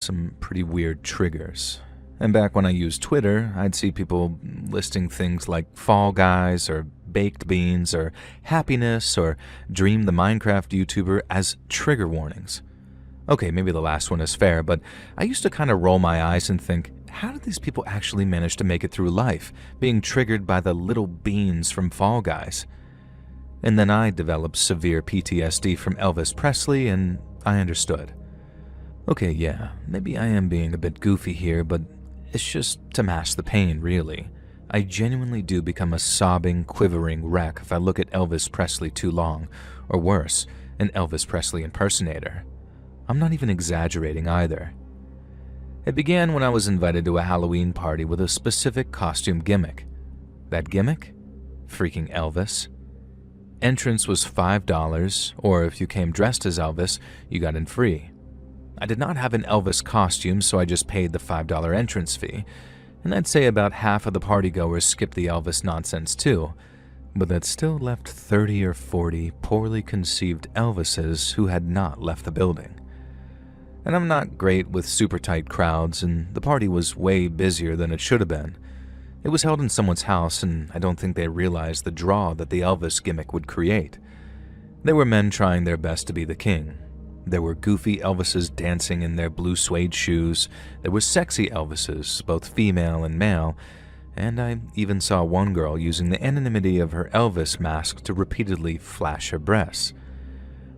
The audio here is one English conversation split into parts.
some pretty weird triggers. And back when I used Twitter, I'd see people listing things like Fall Guys or baked beans or happiness or Dream the Minecraft YouTuber as trigger warnings. Okay, maybe the last one is fair, but I used to kind of roll my eyes and think, how did these people actually manage to make it through life, being triggered by the little beans from Fall Guys? And then I developed severe PTSD from Elvis Presley, and I understood. Okay, yeah, maybe I am being a bit goofy here, but it's just to mask the pain, really. I genuinely do become a sobbing, quivering wreck if I look at Elvis Presley too long, or worse, an Elvis Presley impersonator. I'm not even exaggerating either. It began when I was invited to a Halloween party with a specific costume gimmick. That gimmick? Freaking Elvis. Entrance was $5, or if you came dressed as Elvis, you got in free. I did not have an Elvis costume, so I just paid the $5 entrance fee, and I'd say about half of the partygoers skipped the Elvis nonsense too, but that still left 30 or 40 poorly conceived Elvises who had not left the building. And I'm not great with super tight crowds, and the party was way busier than it should have been. It was held in someone's house, and I don't think they realized the draw that the Elvis gimmick would create. There were men trying their best to be the king. There were goofy Elvises dancing in their blue suede shoes. There were sexy Elvises, both female and male, and I even saw one girl using the anonymity of her Elvis mask to repeatedly flash her breasts.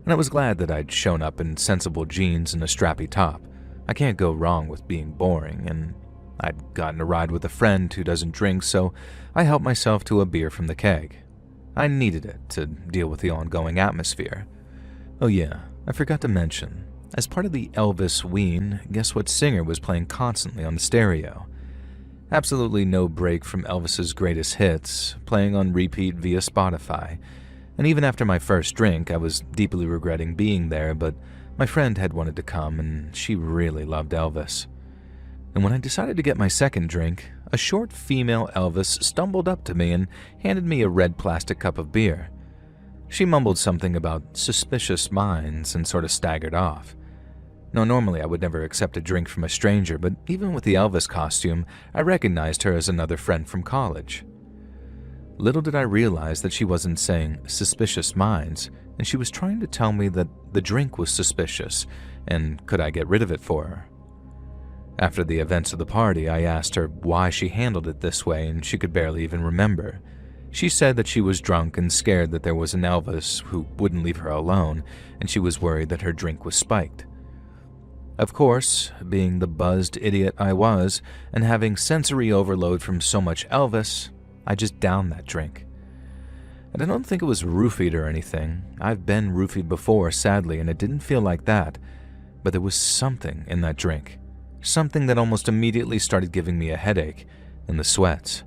And I was glad that I'd shown up in sensible jeans and a strappy top. I can't go wrong with being boring, and I'd gotten a ride with a friend who doesn't drink, so I helped myself to a beer from the keg. I needed it to deal with the ongoing atmosphere. Oh yeah, I forgot to mention, as part of the Elvis Ween, guess what singer was playing constantly on the stereo? Absolutely no break from Elvis's greatest hits, playing on repeat via Spotify. And even after my first drink, I was deeply regretting being there, but my friend had wanted to come, and she really loved Elvis. And when I decided to get my second drink, a short female Elvis stumbled up to me and handed me a red plastic cup of beer. She mumbled something about suspicious minds and sort of staggered off. Now, normally I would never accept a drink from a stranger, but even with the Elvis costume, I recognized her as another friend from college. Little did I realize that she wasn't saying suspicious minds, and she was trying to tell me that the drink was suspicious, and could I get rid of it for her. After the events of the party, I asked her why she handled it this way, and she could barely even remember. She said that she was drunk and scared that there was an Elvis who wouldn't leave her alone, and she was worried that her drink was spiked. Of course, being the buzzed idiot I was, and having sensory overload from so much Elvis, I just downed that drink. And I don't think it was roofied or anything. I've been roofied before, sadly, and it didn't feel like that. But there was something in that drink. Something that almost immediately started giving me a headache and the sweats.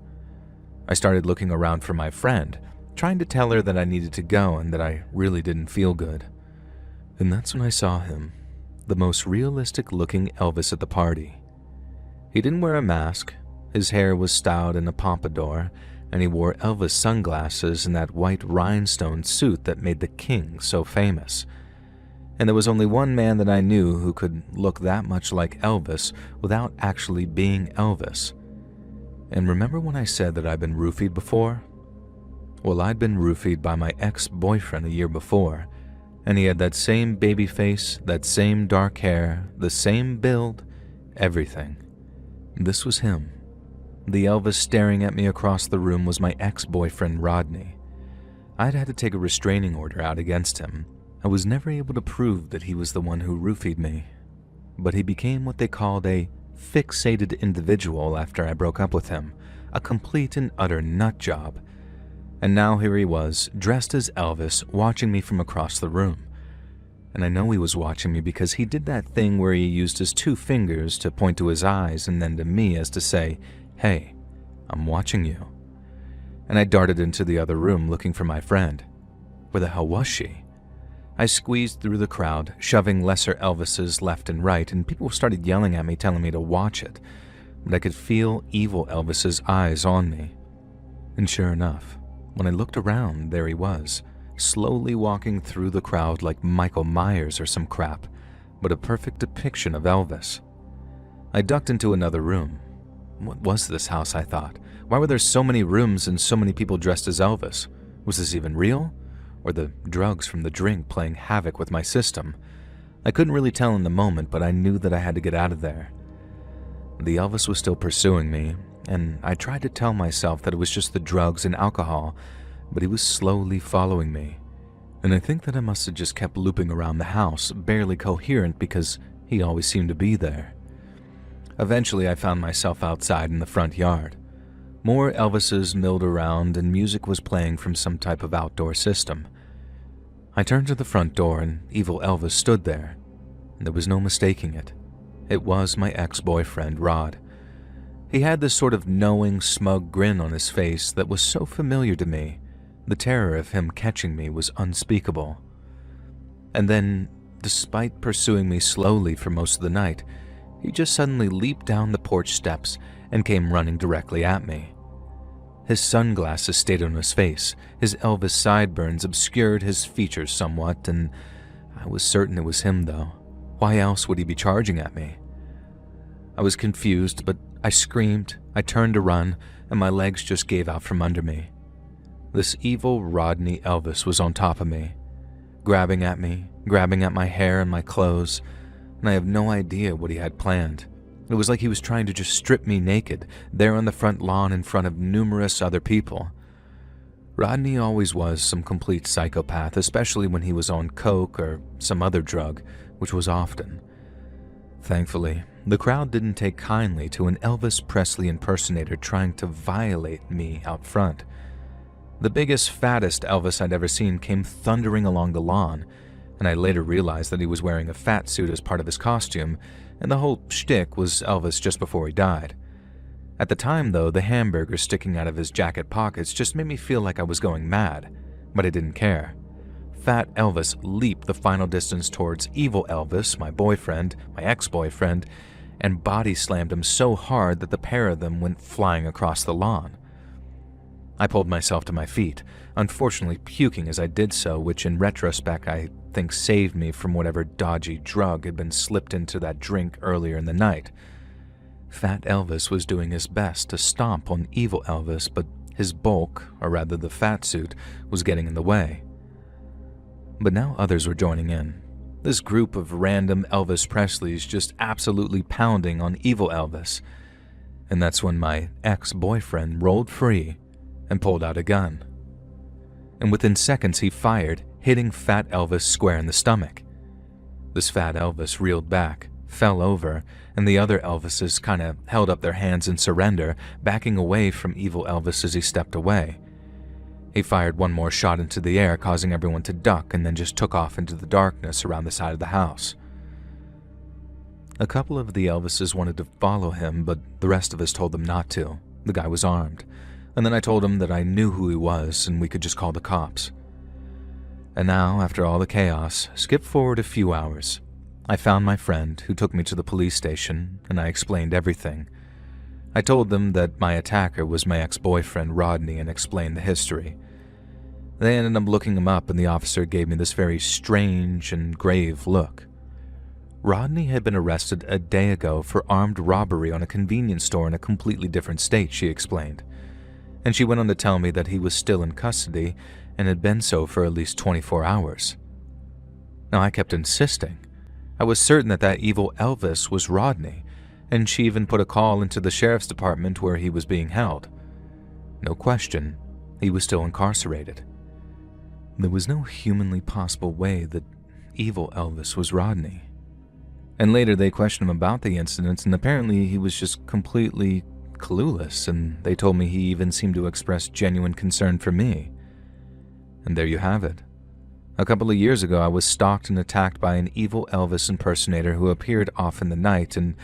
I started looking around for my friend, trying to tell her that I needed to go and that I really didn't feel good. And that's when I saw him, the most realistic-looking Elvis at the party. He didn't wear a mask, his hair was styled in a pompadour, and he wore Elvis sunglasses and that white rhinestone suit that made the king so famous. And there was only one man that I knew who could look that much like Elvis without actually being Elvis. And remember when I said that I'd been roofied before? Well, I'd been roofied by my ex-boyfriend a year before, and he had that same baby face, that same dark hair, the same build, everything. This was him. The Elvis staring at me across the room was my ex-boyfriend Rodney. I'd had to take a restraining order out against him. I was never able to prove that he was the one who roofied me, but he became what they called a fixated individual after I broke up with him, a complete and utter nut job. And now here he was, dressed as Elvis, watching me from across the room. And I know he was watching me because he did that thing where he used his two fingers to point to his eyes and then to me as to say, "Hey, I'm watching you." And I darted into the other room looking for my friend. Where the hell was she? I squeezed through the crowd, shoving lesser Elvises left and right, and people started yelling at me, telling me to watch it. But I could feel evil Elvis's eyes on me. And sure enough, when I looked around, there he was, slowly walking through the crowd like Michael Myers or some crap, but a perfect depiction of Elvis. I ducked into another room. What was this house, I thought? Why were there so many rooms and so many people dressed as Elvis? Was this even real? Or the drugs from the drink playing havoc with my system? I couldn't really tell in the moment, but I knew that I had to get out of there. The Elvis was still pursuing me, and I tried to tell myself that it was just the drugs and alcohol, but he was slowly following me. And I think that I must have just kept looping around the house, barely coherent because he always seemed to be there. Eventually, I found myself outside in the front yard. More Elvises milled around and music was playing from some type of outdoor system. I turned to the front door and evil Elvis stood there. There was no mistaking it. It was my ex-boyfriend, Rod. He had this sort of knowing, smug grin on his face that was so familiar to me. The terror of him catching me was unspeakable. And then, despite pursuing me slowly for most of the night, he just suddenly leaped down the porch steps and came running directly at me. His sunglasses stayed on his face, his Elvis sideburns obscured his features somewhat, and I was certain it was him though. Why else would he be charging at me? I was confused, but I screamed, I turned to run, and my legs just gave out from under me. This evil Rodney Elvis was on top of me, grabbing at my hair and my clothes, and I have no idea what he had planned. It was like he was trying to just strip me naked, there on the front lawn in front of numerous other people. Rodney always was some complete psychopath, especially when he was on coke or some other drug, which was often. Thankfully, the crowd didn't take kindly to an Elvis Presley impersonator trying to violate me out front. The biggest, fattest Elvis I'd ever seen came thundering along the lawn, and I later realized that he was wearing a fat suit as part of his costume, and the whole shtick was Elvis just before he died. At the time, though, the hamburger sticking out of his jacket pockets just made me feel like I was going mad, but I didn't care. Fat Elvis leaped the final distance towards evil Elvis, my boyfriend, my ex-boyfriend, and body slammed him so hard that the pair of them went flying across the lawn. I pulled myself to my feet, unfortunately puking as I did so, which in retrospect I think saved me from whatever dodgy drug had been slipped into that drink earlier in the night. Fat Elvis was doing his best to stomp on evil Elvis, but his bulk, or rather the fat suit, was getting in the way. But now others were joining in. This group of random Elvis Presleys just absolutely pounding on evil Elvis. And that's when my ex-boyfriend rolled free and pulled out a gun. And within seconds he fired, hitting Fat Elvis square in the stomach. This Fat Elvis reeled back, fell over, and the other Elvises kinda held up their hands in surrender, backing away from evil Elvis as he stepped away. He fired one more shot into the air, causing everyone to duck, and then just took off into the darkness around the side of the house. A couple of the Elvises wanted to follow him, but the rest of us told them not to. The guy was armed. And then I told him that I knew who he was and we could just call the cops. And now, after all the chaos, skip forward a few hours. I found my friend, who took me to the police station, and I explained everything. I told them that my attacker was my ex-boyfriend Rodney and explained the history. They ended up looking him up, and the officer gave me this very strange and grave look. Rodney had been arrested a day ago for armed robbery on a convenience store in a completely different state, she explained. And she went on to tell me that he was still in custody and had been so for at least 24 hours. Now, I kept insisting. I was certain that that evil Elvis was Rodney, and she even put a call into the sheriff's department where he was being held. No question, he was still incarcerated. There was no humanly possible way that evil Elvis was Rodney. And later they questioned him about the incidents, and apparently he was just completely clueless, and they told me he even seemed to express genuine concern for me. And there you have it. A couple of years ago, I was stalked and attacked by an evil Elvis impersonator who appeared off in the night, and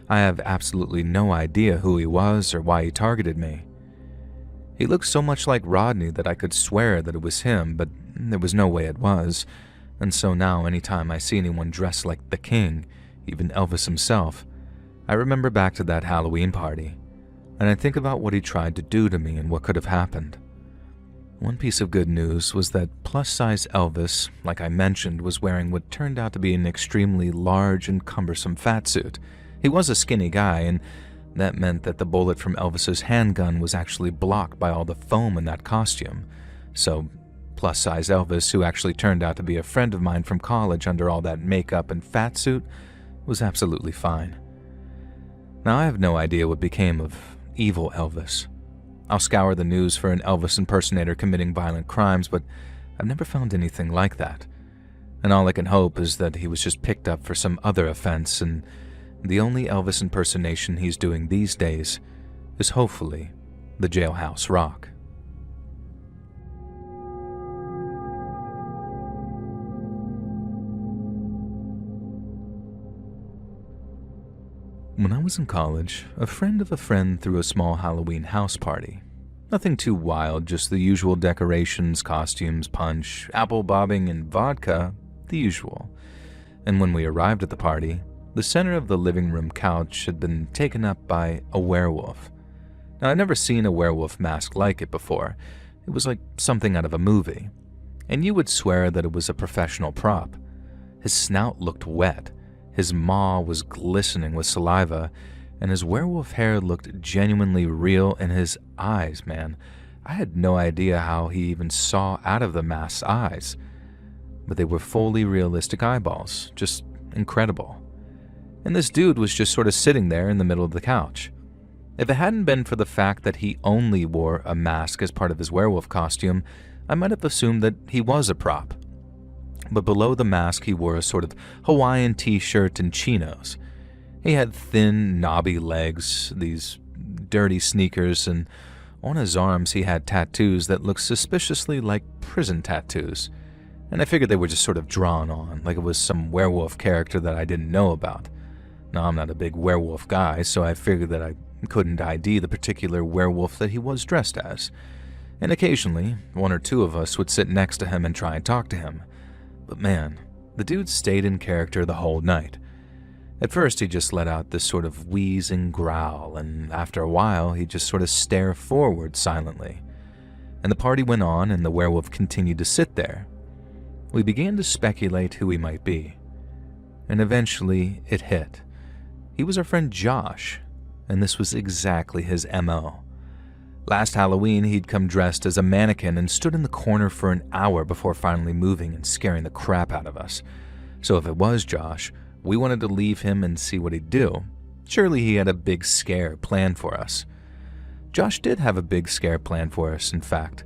I have absolutely no idea who he was or why he targeted me. He looked so much like Rodney that I could swear that it was him, but there was no way it was, and so now anytime I see anyone dressed like the king, even Elvis himself, I remember back to that Halloween party, and I think about what he tried to do to me and what could have happened. One piece of good news was that plus-size Elvis, like I mentioned, was wearing what turned out to be an extremely large and cumbersome fatsuit, He was a skinny guy, and that meant that the bullet from Elvis's handgun was actually blocked by all the foam in that costume. So, plus-size Elvis, who actually turned out to be a friend of mine from college under all that makeup and fat suit, was absolutely fine. Now, I have no idea what became of evil Elvis. I'll scour the news for an Elvis impersonator committing violent crimes, but I've never found anything like that. And all I can hope is that he was just picked up for some other offense, and the only Elvis impersonation he's doing these days is hopefully the Jailhouse Rock. When I was in college, a friend of a friend threw a small Halloween house party. Nothing too wild, just the usual decorations, costumes, punch, apple bobbing, and vodka, the usual. And when we arrived at the party, the center of the living room couch had been taken up by a werewolf. Now, I'd never seen a werewolf mask like it before. It was like something out of a movie. And you would swear that it was a professional prop. His snout looked wet. His maw was glistening with saliva, and his werewolf hair looked genuinely real, and his eyes, man. I had no idea how he even saw out of the mask's eyes. But they were fully realistic eyeballs, just incredible. And this dude was just sort of sitting there in the middle of the couch. If it hadn't been for the fact that he only wore a mask as part of his werewolf costume, I might have assumed that he was a prop. But below the mask he wore a sort of Hawaiian t-shirt and chinos. He had thin, knobby legs, these dirty sneakers, and on his arms he had tattoos that looked suspiciously like prison tattoos. And I figured they were just sort of drawn on, like it was some werewolf character that I didn't know about. Now, I'm not a big werewolf guy, so I figured that I couldn't ID the particular werewolf that he was dressed as. And occasionally, one or two of us would sit next to him and try and talk to him. But man, the dude stayed in character the whole night. At first, he just let out this sort of wheezing growl, and after a while, he'd just sort of stare forward silently. And the party went on, and the werewolf continued to sit there. We began to speculate who he might be. And eventually, it hit. He was our friend Josh, and this was exactly his MO. Last Halloween, he'd come dressed as a mannequin and stood in the corner for an hour before finally moving and scaring the crap out of us. So if it was Josh, we wanted to leave him and see what he'd do. Surely he had a big scare planned for us. Josh did have a big scare planned for us, in fact.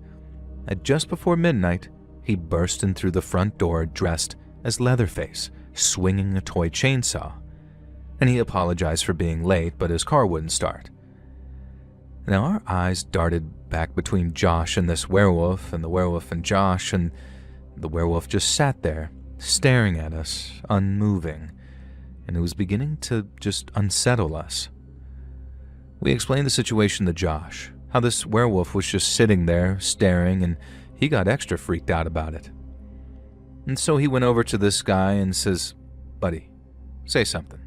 At just before midnight, he burst in through the front door dressed as Leatherface, swinging a toy chainsaw. And he apologized for being late, but his car wouldn't start. Now our eyes darted back between Josh and this werewolf, and the werewolf and Josh, and the werewolf just sat there, staring at us, unmoving, and it was beginning to just unsettle us. We explained the situation to Josh, how this werewolf was just sitting there, staring, and he got extra freaked out about it. And so he went over to this guy and says, "Buddy, say something.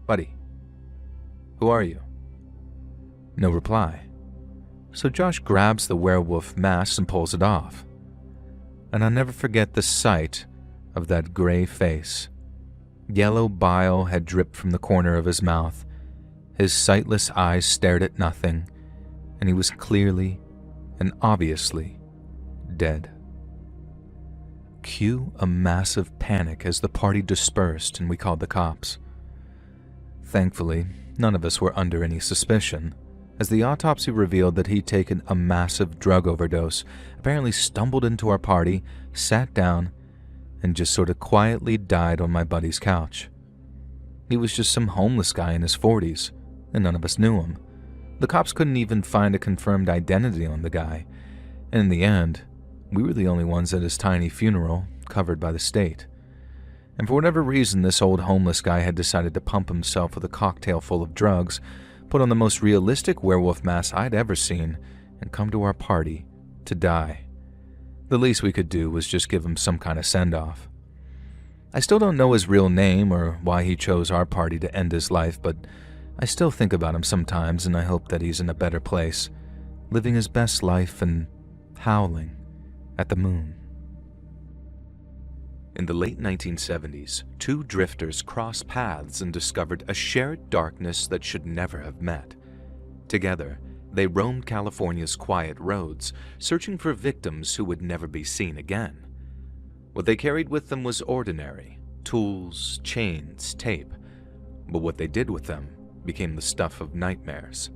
Buddy, who are you?" No reply. So Josh grabs the werewolf mask and pulls it off. And I'll never forget the sight of that gray face. Yellow bile had dripped from the corner of his mouth. His sightless eyes stared at nothing, and he was clearly and obviously dead. Cue a massive panic as the party dispersed and we called the cops. Thankfully, none of us were under any suspicion, as the autopsy revealed that he'd taken a massive drug overdose, apparently stumbled into our party, sat down, and just sort of quietly died on my buddy's couch. He was just some homeless guy in his 40s, and none of us knew him. The cops couldn't even find a confirmed identity on the guy, and in the end, we were the only ones at his tiny funeral, covered by the state. And for whatever reason, this old homeless guy had decided to pump himself with a cocktail full of drugs, put on the most realistic werewolf mask I'd ever seen, and come to our party to die. The least we could do was just give him some kind of send-off. I still don't know his real name or why he chose our party to end his life, but I still think about him sometimes, and I hope that he's in a better place, living his best life and howling at the moon. In the late 1970s, two drifters crossed paths and discovered a shared darkness that should never have met. Together, they roamed California's quiet roads, searching for victims who would never be seen again. What they carried with them was ordinary: tools, chains, tape. But what they did with them became the stuff of nightmares.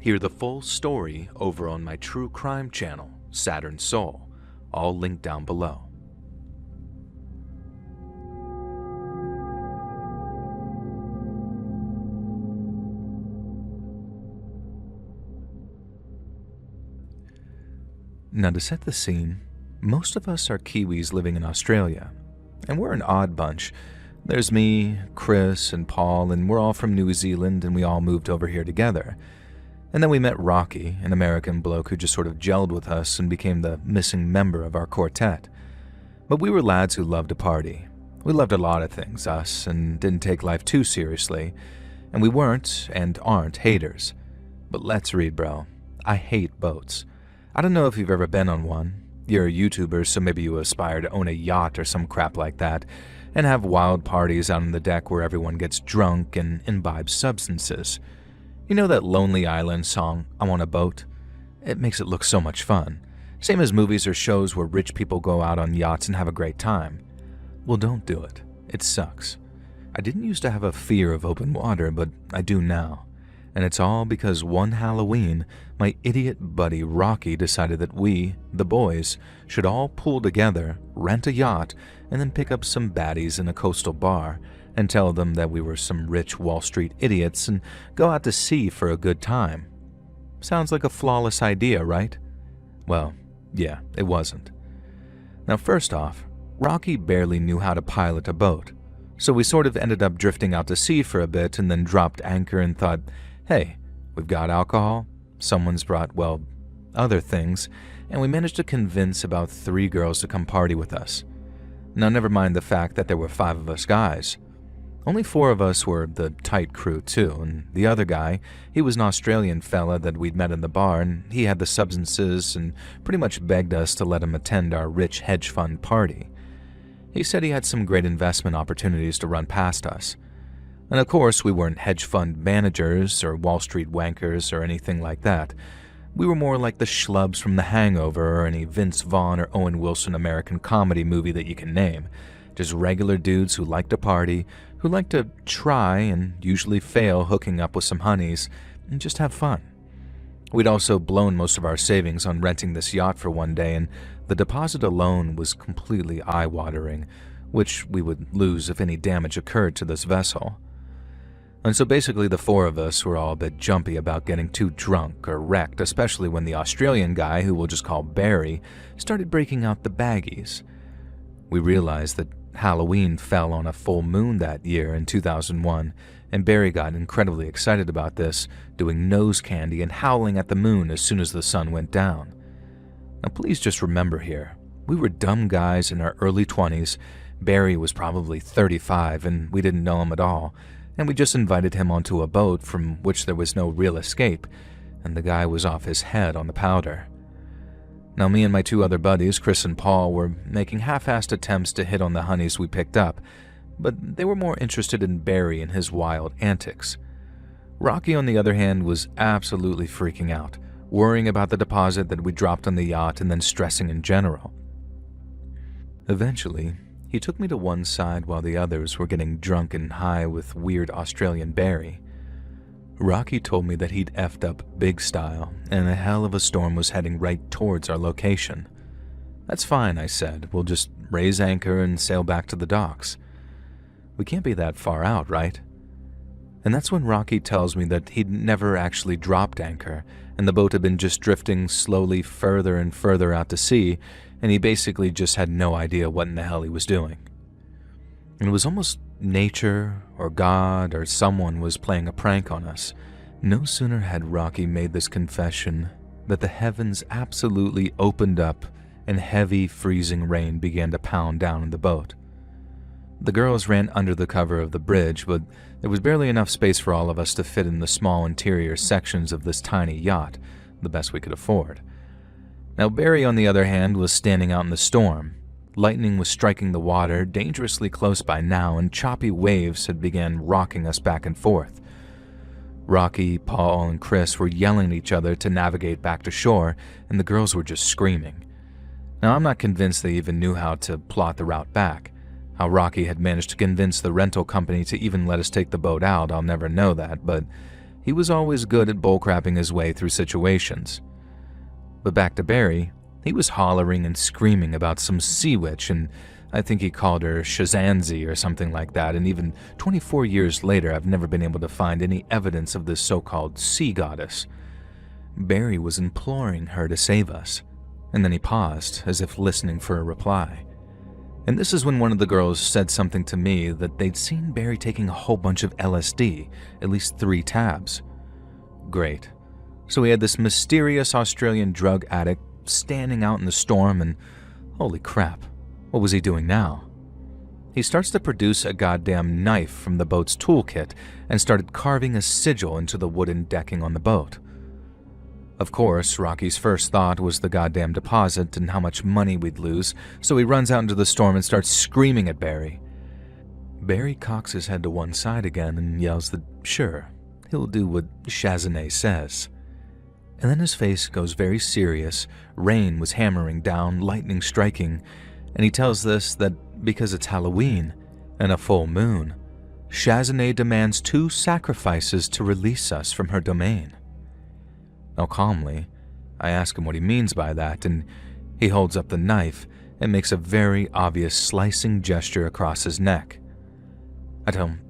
Hear the full story over on my true crime channel, Saturn Soul, all linked down below. Now, to set the scene, most of us are Kiwis living in Australia, and we're an odd bunch. There's me, Chris, and Paul, and we're all from New Zealand, and we all moved over here together. And then we met Rocky, an American bloke who just sort of gelled with us and became the missing member of our quartet. But we were lads who loved to party. We loved a lot of things, us, and didn't take life too seriously. And we weren't, and aren't, haters. But let's read, bro. I hate boats. I don't know if you've ever been on one. You're a YouTuber, so maybe you aspire to own a yacht or some crap like that, and have wild parties out on the deck where everyone gets drunk and imbibes substances. You know that Lonely Island song, "I Want a Boat"? It makes it look so much fun. Same as movies or shows where rich people go out on yachts and have a great time. Well, don't do it. It sucks. I didn't used to have a fear of open water, but I do now. And it's all because one Halloween, my idiot buddy Rocky decided that we, the boys, should all pool together, rent a yacht, and then pick up some baddies in a coastal bar and tell them that we were some rich Wall Street idiots and go out to sea for a good time. Sounds like a flawless idea, right? Well, yeah, it wasn't. Now, first off, Rocky barely knew how to pilot a boat, so we sort of ended up drifting out to sea for a bit and then dropped anchor and thought, hey, we've got alcohol, someone's brought, well, other things, and we managed to convince about 3 girls to come party with us. Now, never mind the fact that there were 5 of us guys. Only 4 of us were the tight crew, too, and the other guy, he was an Australian fella that we'd met in the bar, and he had the substances and pretty much begged us to let him attend our rich hedge fund party. He said he had some great investment opportunities to run past us. And of course, we weren't hedge fund managers or Wall Street wankers or anything like that. We were more like the schlubs from The Hangover or any Vince Vaughn or Owen Wilson American comedy movie that you can name. Just regular dudes who like to party, who like to try and usually fail hooking up with some honeys, and just have fun. We'd also blown most of our savings on renting this yacht for one day, and the deposit alone was completely eye-watering, which we would lose if any damage occurred to this vessel. And so basically the 4 of us were all a bit jumpy about getting too drunk or wrecked, especially when the Australian guy, who we'll just call Barry, started breaking out the baggies. We realized that Halloween fell on a full moon that year in 2001, and Barry got incredibly excited about this, doing nose candy and howling at the moon as soon as the sun went down. Now please just remember here, we were dumb guys in our early 20s, Barry was probably 35 and we didn't know him at all, and we just invited him onto a boat from which there was no real escape, and the guy was off his head on the powder. Now me and my 2 other buddies, Chris and Paul, were making half-assed attempts to hit on the honeys we picked up, but they were more interested in Barry and his wild antics. Rocky, on the other hand, was absolutely freaking out, worrying about the deposit that we dropped on the yacht and then stressing in general. Eventually, he took me to one side while the others were getting drunk and high with weird Australian Barry. Rocky told me that he'd effed up big style, and a hell of a storm was heading right towards our location. That's fine, I said. We'll just raise anchor and sail back to the docks. We can't be that far out, right? And that's when Rocky tells me that he'd never actually dropped anchor, and the boat had been just drifting slowly further and further out to sea, and he basically just had no idea what in the hell he was doing. And it was almost nature or God or someone was playing a prank on us. No sooner had Rocky made this confession that the heavens absolutely opened up and heavy freezing rain began to pound down on the boat. The girls ran under the cover of the bridge, but there was barely enough space for all of us to fit in the small interior sections of this tiny yacht, the best we could afford. Now Barry, on the other hand, was standing out in the storm, Lightning was striking the water dangerously close by now, and choppy waves had begun rocking us back and forth. Rocky, Paul, and Chris were yelling at each other to navigate back to shore, and the girls were just screaming. Now, I'm not convinced they even knew how to plot the route back. How Rocky had managed to convince the rental company to even let us take the boat out, I'll never know that, but he was always good at bullcrapping his way through situations. But back to Barry, he was hollering and screaming about some sea witch, and I think he called her Shazanzi or something like that, and even 24 years later I've never been able to find any evidence of this so-called sea goddess. Barry was imploring her to save us, and then he paused as if listening for a reply. And this is when one of the girls said something to me that they'd seen Barry taking a whole bunch of LSD, at least 3 tabs. Great. So we had this mysterious Australian drug addict standing out in the storm, and holy crap, what was he doing now? He starts to produce a goddamn knife from the boat's toolkit and started carving a sigil into the wooden decking on the boat. Of course, Rocky's first thought was the goddamn deposit and how much money we'd lose, so he runs out into the storm and starts screaming at Barry. Barry cocks his head to one side again and yells that, sure, he'll do what Chazanay says. And then his face goes very serious, rain was hammering down, lightning striking, and he tells us that because it's Halloween and a full moon, Chazanay demands 2 sacrifices to release us from her domain. Now calmly, I ask him what he means by that, and he holds up the knife and makes a very obvious slicing gesture across his neck. I tell him,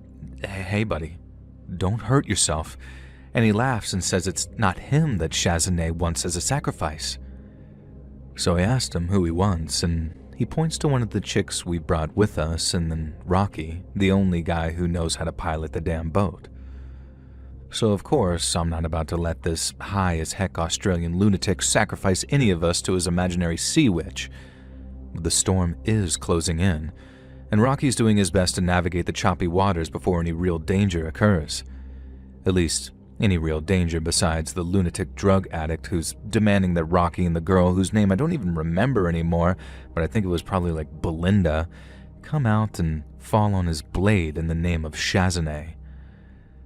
hey buddy, don't hurt yourself, and he laughs and says it's not him that Chazanay wants as a sacrifice. So I asked him who he wants, and he points to one of the chicks we brought with us, and then Rocky, the only guy who knows how to pilot the damn boat. So of course, I'm not about to let this high-as-heck Australian lunatic sacrifice any of us to his imaginary sea witch. But the storm is closing in, and Rocky's doing his best to navigate the choppy waters before any real danger occurs. At least, any real danger besides the lunatic drug addict who's demanding that Rocky and the girl whose name I don't even remember anymore, but I think it was probably like Belinda, come out and fall on his blade in the name of Chazanay.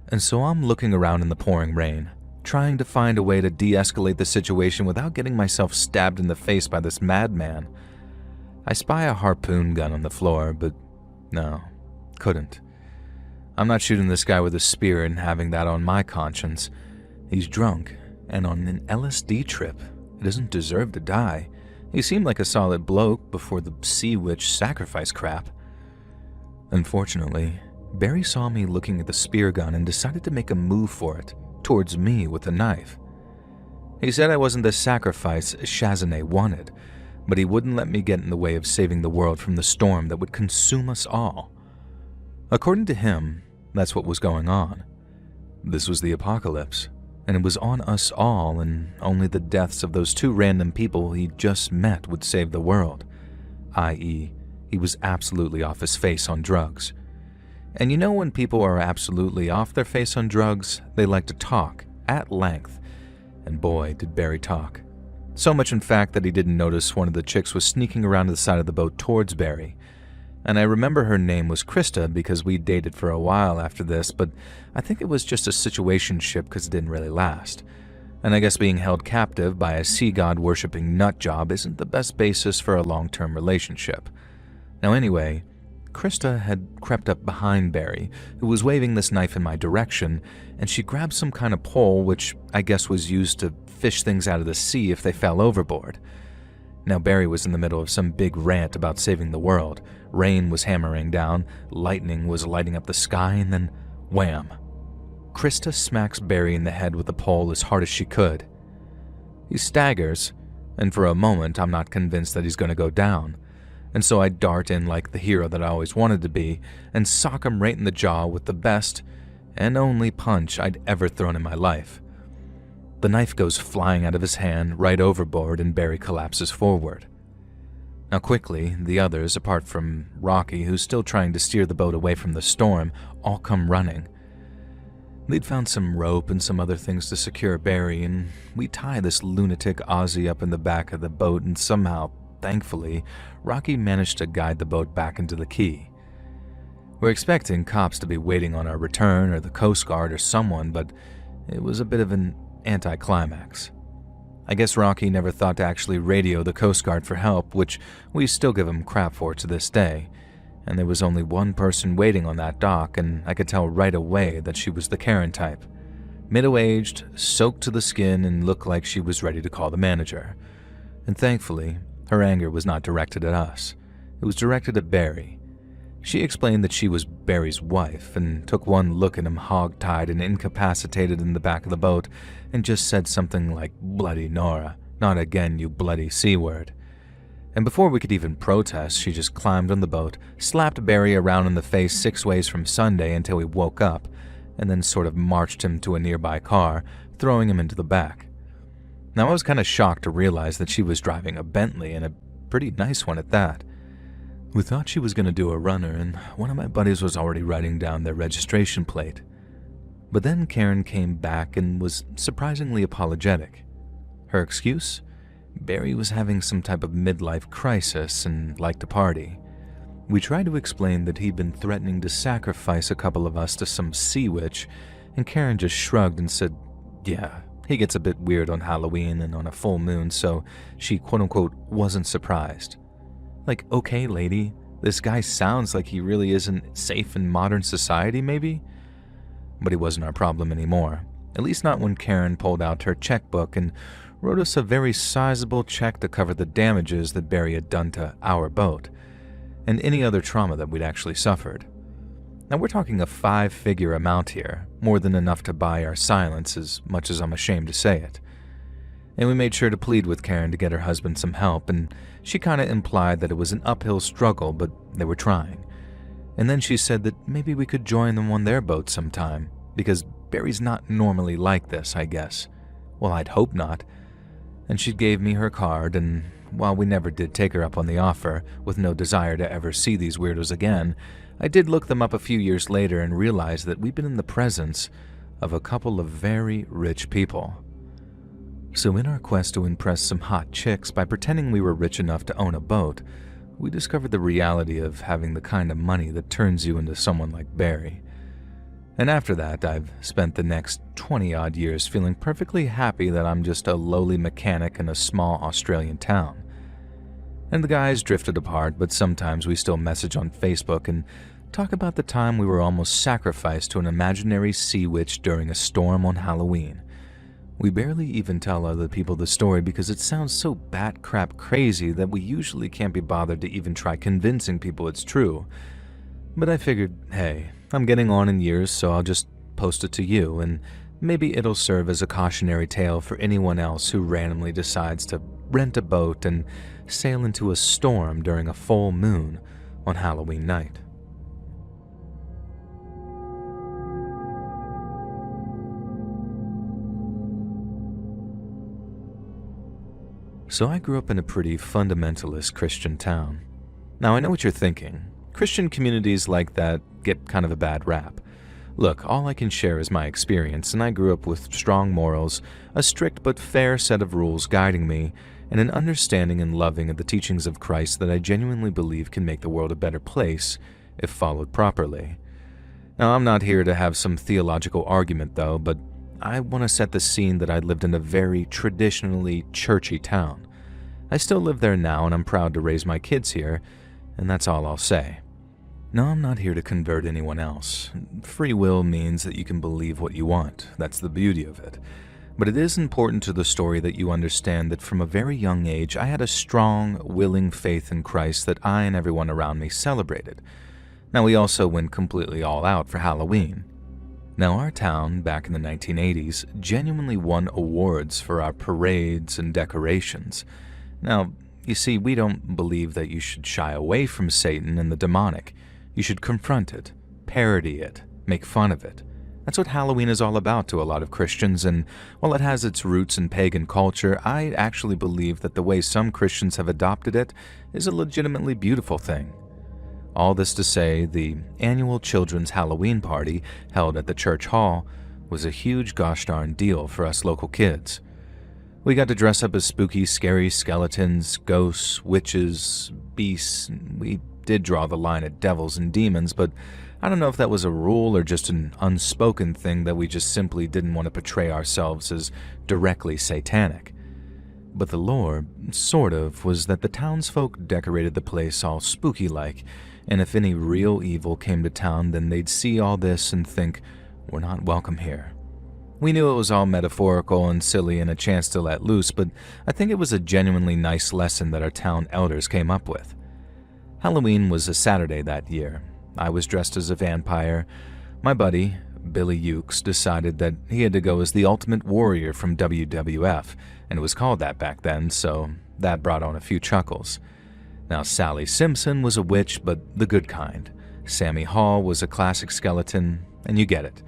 And so I'm looking around in the pouring rain, trying to find a way to de-escalate the situation without getting myself stabbed in the face by this madman. I spy a harpoon gun on the floor, but no, couldn't. I'm not shooting this guy with a spear and having that on my conscience. He's drunk and on an LSD trip. He doesn't deserve to die. He seemed like a solid bloke before the sea witch sacrifice crap. Unfortunately, Barry saw me looking at the spear gun and decided to make a move for it, towards me with a knife. He said I wasn't the sacrifice Chazanay wanted, but he wouldn't let me get in the way of saving the world from the storm that would consume us all. According to him, that's what was going on. This was the apocalypse, and it was on us all, and only the deaths of those 2 random people he just met would save the world, i.e., he was absolutely off his face on drugs. And you know when people are absolutely off their face on drugs, they like to talk, at length. And boy, did Barry talk. So much in fact that he didn't notice one of the chicks was sneaking around to the side of the boat towards Barry. And I remember her name was Krista because we dated for a while after this, but I think it was just a situationship because it didn't really last. And I guess being held captive by a sea god worshipping nut job isn't the best basis for a long-term relationship. Now anyway, Krista had crept up behind Barry, who was waving this knife in my direction, and she grabbed some kind of pole which I guess was used to fish things out of the sea if they fell overboard. Now Barry was in the middle of some big rant about saving the world. Rain was hammering down, lightning was lighting up the sky, and then wham! Krista smacks Barry in the head with the pole as hard as she could. He staggers, and for a moment I'm not convinced that he's going to go down. And so I dart in like the hero that I always wanted to be and sock him right in the jaw with the best and only punch I'd ever thrown in my life. The knife goes flying out of his hand right overboard and Barry collapses forward. Now quickly, the others, apart from Rocky, who's still trying to steer the boat away from the storm, all come running. They'd found some rope and some other things to secure Barry, and we tie this lunatic Aussie up in the back of the boat and somehow, thankfully, Rocky managed to guide the boat back into the quay. We're expecting cops to be waiting on our return or the Coast Guard or someone, but it was a bit of an anticlimax. I guess Rocky never thought to actually radio the Coast Guard for help, which we still give him crap for to this day, and there was only one person waiting on that dock, and I could tell right away that she was the Karen type. Middle-aged, soaked to the skin, and looked like she was ready to call the manager. And thankfully, her anger was not directed at us. It was directed at Barry. She explained that she was Barry's wife and took one look at him hog-tied and incapacitated in the back of the boat and just said something like, "Bloody Nora, not again, you bloody C-word." And before we could even protest, she just climbed on the boat, slapped Barry around in the face 6 ways from Sunday until he woke up, and then sort of marched him to a nearby car, throwing him into the back. Now I was kind of shocked to realize that she was driving a Bentley, and a pretty nice one at that. We thought she was going to do a runner, and one of my buddies was already writing down their registration plate. But then Karen came back and was surprisingly apologetic. Her excuse? Barry was having some type of midlife crisis and liked to party. We tried to explain that he'd been threatening to sacrifice a couple of us to some sea witch, and Karen just shrugged and said, yeah, he gets a bit weird on Halloween and on a full moon, so she quote-unquote wasn't surprised. Like, okay, lady, this guy sounds like he really isn't safe in modern society, maybe? But he wasn't our problem anymore, at least not when Karen pulled out her checkbook and wrote us a very sizable check to cover the damages that Barry had done to our boat, and any other trauma that we'd actually suffered. Now we're talking a 5-figure amount here, more than enough to buy our silence as much as I'm ashamed to say it. And we made sure to plead with Karen to get her husband some help, and she kinda implied that it was an uphill struggle, but they were trying. And then she said that maybe we could join them on their boat sometime, because Barry's not normally like this, I guess. Well, I'd hope not. And she gave me her card, and while we never did take her up on the offer, with no desire to ever see these weirdos again, I did look them up a few years later and realized that we'd been in the presence of a couple of very rich people. So in our quest to impress some hot chicks by pretending we were rich enough to own a boat, we discovered the reality of having the kind of money that turns you into someone like Barry. And after that, I've spent the next 20-odd years feeling perfectly happy that I'm just a lowly mechanic in a small Australian town. And the guys drifted apart, but sometimes we still message on Facebook and talk about the time we were almost sacrificed to an imaginary sea witch during a storm on Halloween. We barely even tell other people the story because it sounds so bat-crap crazy that we usually can't be bothered to even try convincing people it's true. But I figured, hey, I'm getting on in years, so I'll just post it to you, and maybe it'll serve as a cautionary tale for anyone else who randomly decides to rent a boat and sail into a storm during a full moon on Halloween night. So I grew up in a pretty fundamentalist Christian town. Now I know what you're thinking. Christian communities like that get kind of a bad rap. Look, all I can share is my experience, and I grew up with strong morals, a strict but fair set of rules guiding me, and an understanding and loving of the teachings of Christ that I genuinely believe can make the world a better place if followed properly. Now, I'm not here to have some theological argument, though, but I want to set the scene that I lived in a very traditionally churchy town. I still live there now, and I'm proud to raise my kids here, and that's all I'll say. No, I'm not here to convert anyone else. Free will means that you can believe what you want. That's the beauty of it. But it is important to the story that you understand that from a very young age, I had a strong, willing faith in Christ that I and everyone around me celebrated. Now, we also went completely all out for Halloween. Now, our town, back in the 1980s, genuinely won awards for our parades and decorations. Now, you see, we don't believe that you should shy away from Satan and the demonic. You should confront it, parody it, make fun of it. That's what Halloween is all about to a lot of Christians, and while it has its roots in pagan culture, I actually believe that the way some Christians have adopted it is a legitimately beautiful thing. All this to say, the annual children's Halloween party held at the church hall was a huge gosh darn deal for us local kids. We got to dress up as spooky, scary skeletons, ghosts, witches, beasts. We did draw the line at devils and demons, but I don't know if that was a rule or just an unspoken thing that we just simply didn't want to portray ourselves as directly satanic. But the lore, sort of, was that the townsfolk decorated the place all spooky-like, and if any real evil came to town, then they'd see all this and think, we're not welcome here. We knew it was all metaphorical and silly and a chance to let loose, but I think it was a genuinely nice lesson that our town elders came up with. Halloween was a Saturday that year. I was dressed as a vampire. My buddy, Billy Ukes, decided that he had to go as the Ultimate Warrior from WWF, and it was called that back then, so that brought on a few chuckles. Now, Sally Simpson was a witch, but the good kind. Sammy Hall was a classic skeleton, and you get it.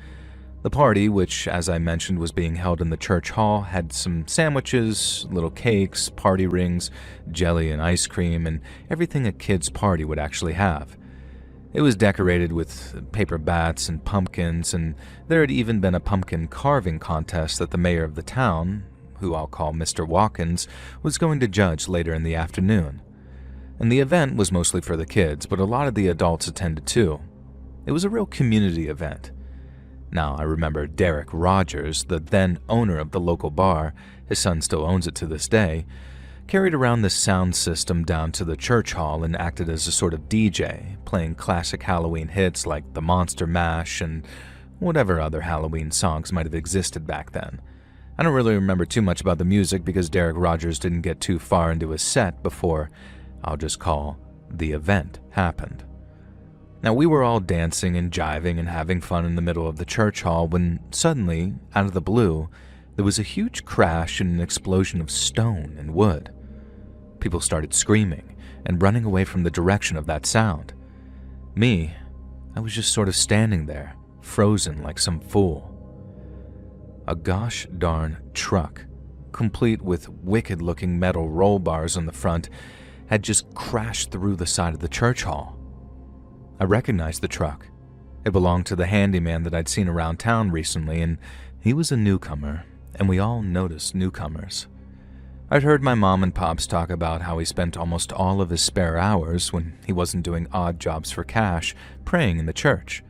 The party, which, as I mentioned, was being held in the church hall, had some sandwiches, little cakes, party rings, jelly and ice cream, and everything a kid's party would actually have. It was decorated with paper bats and pumpkins, and there had even been a pumpkin carving contest that the mayor of the town, who I'll call Mr. Watkins, was going to judge later in the afternoon. And the event was mostly for the kids, but a lot of the adults attended too. It was a real community event. Now, I remember Derek Rogers, the then owner of the local bar, his son still owns it to this day, carried around this sound system down to the church hall and acted as a sort of DJ, playing classic Halloween hits like the Monster Mash and whatever other Halloween songs might have existed back then. I don't really remember too much about the music because Derek Rogers didn't get too far into his set before, I'll just call, the event happened. Now, we were all dancing and jiving and having fun in the middle of the church hall when suddenly, out of the blue, there was a huge crash and an explosion of stone and wood. People started screaming and running away from the direction of that sound. Me, I was just sort of standing there, frozen like some fool. A gosh darn truck, complete with wicked-looking metal roll bars on the front, had just crashed through the side of the church hall. I recognized the truck. It belonged to the handyman that I'd seen around town recently, and he was a newcomer, and we all noticed newcomers. I'd heard my mom and pops talk about how he spent almost all of his spare hours, when he wasn't doing odd jobs for cash, praying in the church.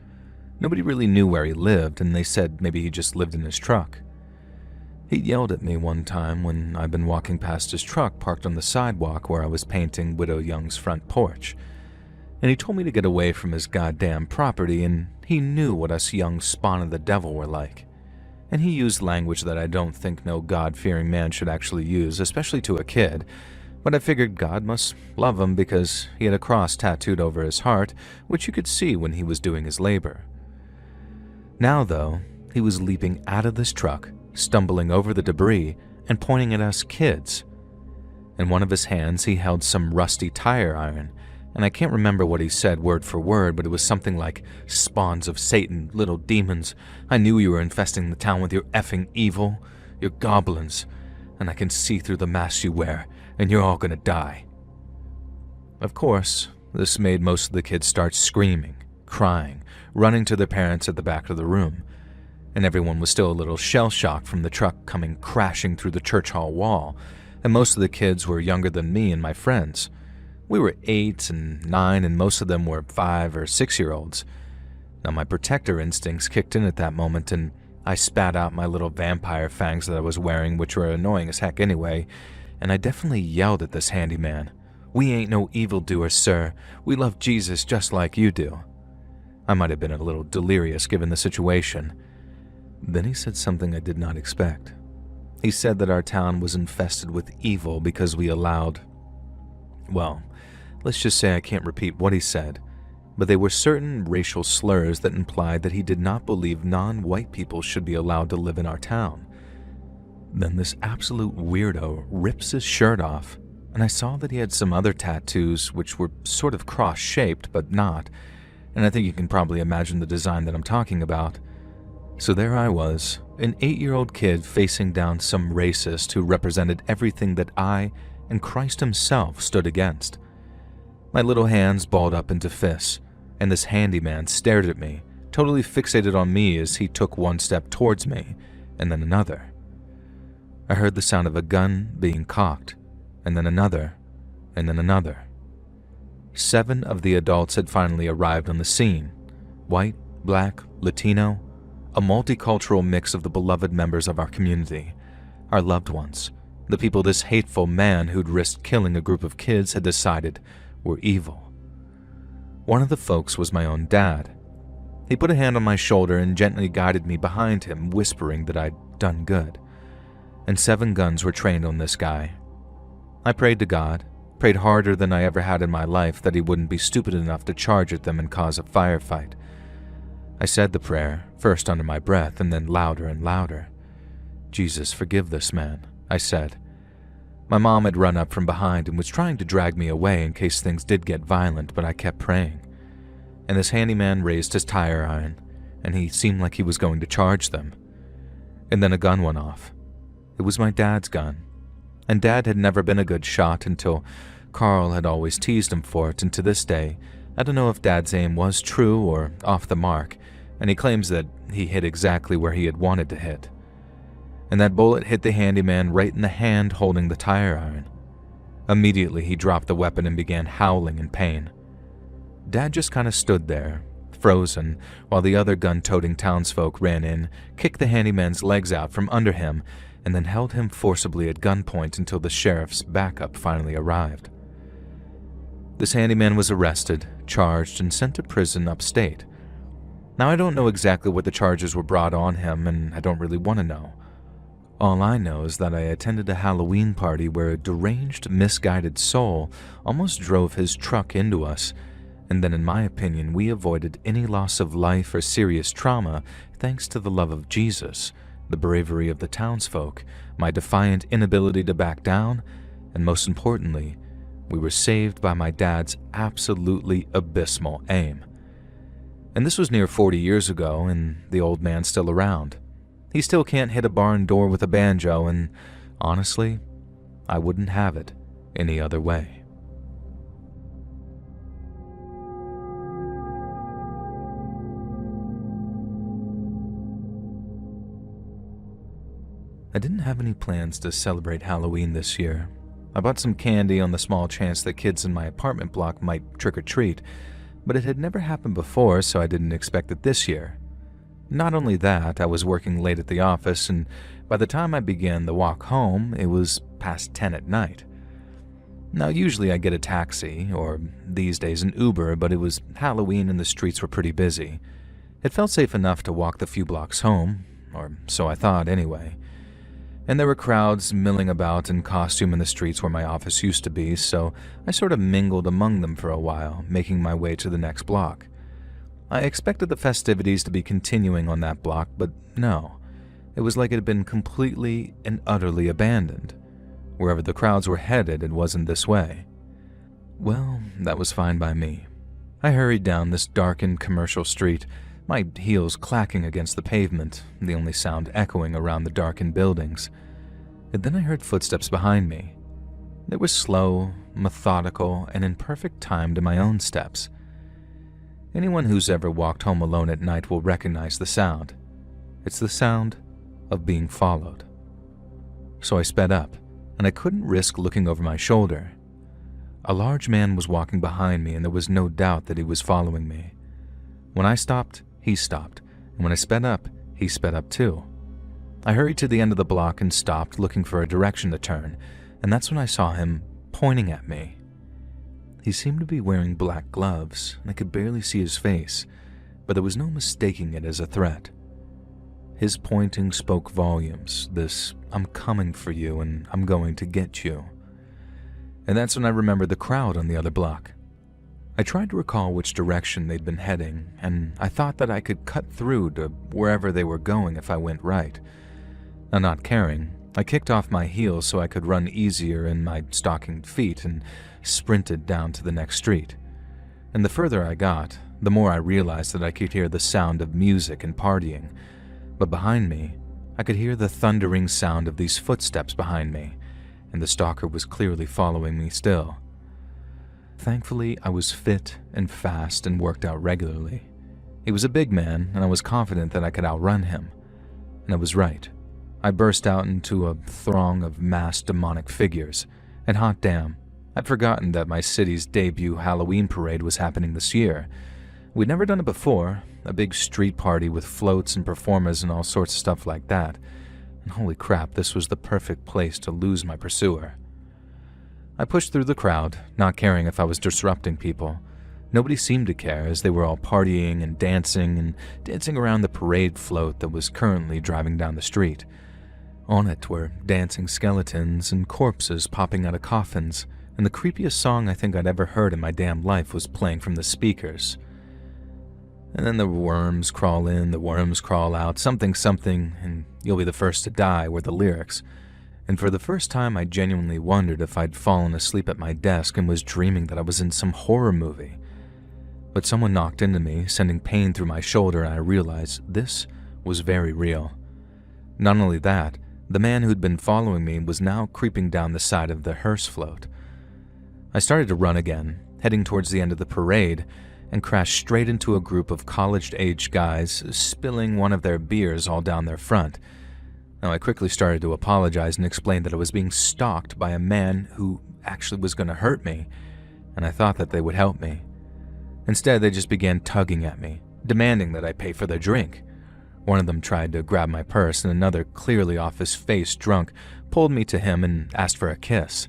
Nobody really knew where he lived, and they said maybe he just lived in his truck. He yelled at me one time when I'd been walking past his truck parked on the sidewalk where I was painting Widow Young's front porch. And he told me to get away from his goddamn property, and he knew what us young spawn of the devil were like. And he used language that I don't think no God-fearing man should actually use, especially to a kid, but I figured God must love him because he had a cross tattooed over his heart, which you could see when he was doing his labor. Now, though, he was leaping out of this truck, stumbling over the debris, and pointing at us kids. In one of his hands, he held some rusty tire iron, and I can't remember what he said word for word, but it was something like, "Spawns of Satan, little demons, I knew you were infesting the town with your effing evil, your goblins, and I can see through the masks you wear, and you're all gonna die." Of course, this made most of the kids start screaming, crying, running to their parents at the back of the room, and everyone was still a little shell-shocked from the truck coming crashing through the church hall wall, and most of the kids were younger than me and my friends. We were 8 and 9, and most of them were 5 or 6-year-olds. Now, my protector instincts kicked in at that moment, and I spat out my little vampire fangs that I was wearing, which were annoying as heck anyway, and I definitely yelled at this handyman. "We ain't no evildoers, sir. We love Jesus just like you do." I might have been a little delirious given the situation. Then he said something I did not expect. He said that our town was infested with evil because we allowed, well, let's just say I can't repeat what he said, but they were certain racial slurs that implied that he did not believe non-white people should be allowed to live in our town. Then this absolute weirdo rips his shirt off, and I saw that he had some other tattoos which were sort of cross-shaped but not, and I think you can probably imagine the design that I'm talking about. So there I was, an 8-year-old kid facing down some racist who represented everything that I and Christ himself stood against. My little hands balled up into fists, and this handyman stared at me, totally fixated on me as he took one step towards me, and then another. I heard the sound of a gun being cocked, and then another, and then another. 7 of the adults had finally arrived on the scene. White, black, Latino, a multicultural mix of the beloved members of our community, our loved ones, the people this hateful man who'd risked killing a group of kids had decided were evil. One of the folks was my own dad. He put a hand on my shoulder and gently guided me behind him, whispering that I'd done good. And 7 guns were trained on this guy. I prayed to God, prayed harder than I ever had in my life that he wouldn't be stupid enough to charge at them and cause a firefight. I said the prayer, first under my breath and then louder and louder. "Jesus, forgive this man," I said. My mom had run up from behind and was trying to drag me away in case things did get violent, but I kept praying. And this handyman raised his tire iron, and he seemed like he was going to charge them. And then a gun went off. It was my dad's gun. And Dad had never been a good shot until Carl had always teased him for it, and to this day, I don't know if Dad's aim was true or off the mark, and he claims that he hit exactly where he had wanted to hit. And that bullet hit the handyman right in the hand holding the tire iron. Immediately, he dropped the weapon and began howling in pain. Dad just kind of stood there, frozen, while the other gun-toting townsfolk ran in, kicked the handyman's legs out from under him, and then held him forcibly at gunpoint until the sheriff's backup finally arrived. This handyman was arrested, charged, and sent to prison upstate. Now, I don't know exactly what the charges were brought on him, and I don't really want to know. All I know is that I attended a Halloween party where a deranged, misguided soul almost drove his truck into us, and then in my opinion we avoided any loss of life or serious trauma thanks to the love of Jesus, the bravery of the townsfolk, my defiant inability to back down, and most importantly, we were saved by my dad's absolutely abysmal aim. And this was near 40 years ago, and the old man's still around. He still can't hit a barn door with a banjo, and honestly, I wouldn't have it any other way. I didn't have any plans to celebrate Halloween this year. I bought some candy on the small chance that kids in my apartment block might trick-or-treat, but it had never happened before, so I didn't expect it this year. Not only that, I was working late at the office, and by the time I began the walk home, it was past 10 at night. Now, usually I get a taxi, or these days an Uber, but it was Halloween and the streets were pretty busy. It felt safe enough to walk the few blocks home, or so I thought anyway. And there were crowds milling about in costume in the streets where my office used to be, so I sort of mingled among them for a while, making my way to the next block. I expected the festivities to be continuing on that block, but no. It was like it had been completely and utterly abandoned. Wherever the crowds were headed, it wasn't this way. Well, that was fine by me. I hurried down this darkened commercial street, my heels clacking against the pavement, the only sound echoing around the darkened buildings. And then I heard footsteps behind me. They were slow, methodical, and in perfect time to my own steps. Anyone who's ever walked home alone at night will recognize the sound. It's the sound of being followed. So I sped up, and I couldn't risk looking over my shoulder. A large man was walking behind me, and there was no doubt that he was following me. When I stopped, he stopped, and when I sped up, he sped up too. I hurried to the end of the block and stopped, looking for a direction to turn, and that's when I saw him pointing at me. He seemed to be wearing black gloves, and I could barely see his face, but there was no mistaking it as a threat. His pointing spoke volumes, this, "I'm coming for you and I'm going to get you." And that's when I remembered the crowd on the other block. I tried to recall which direction they'd been heading, and I thought that I could cut through to wherever they were going if I went right. Now, not caring, I kicked off my heels so I could run easier in my stockinged feet and sprinted down to the next street. And the further I got, the more I realized that I could hear the sound of music and partying. But behind me, I could hear the thundering sound of these footsteps behind me, and the stalker was clearly following me still. Thankfully, I was fit and fast and worked out regularly. He was a big man, and I was confident that I could outrun him. And I was right. I burst out into a throng of masked demonic figures, and hot damn, I'd forgotten that my city's debut Halloween parade was happening this year. We'd never done it before, a big street party with floats and performers and all sorts of stuff like that. And holy crap, this was the perfect place to lose my pursuer. I pushed through the crowd, not caring if I was disrupting people. Nobody seemed to care as they were all partying and dancing around the parade float that was currently driving down the street. On it were dancing skeletons and corpses popping out of coffins, and the creepiest song I think I'd ever heard in my damn life was playing from the speakers. And then the worms crawl in, the worms crawl out, something, and you'll be the first to die were the lyrics. And for the first time I genuinely wondered if I'd fallen asleep at my desk and was dreaming that I was in some horror movie. But someone knocked into me, sending pain through my shoulder, and I realized this was very real. Not only that, the man who'd been following me was now creeping down the side of the hearse float. I started to run again, heading towards the end of the parade, and crashed straight into a group of college-aged guys spilling one of their beers all down their front. Now, I quickly started to apologize and explain that I was being stalked by a man who actually was going to hurt me, and I thought that they would help me. Instead, they just began tugging at me, demanding that I pay for their drink. One of them tried to grab my purse, and another, clearly off his face drunk, pulled me to him and asked for a kiss.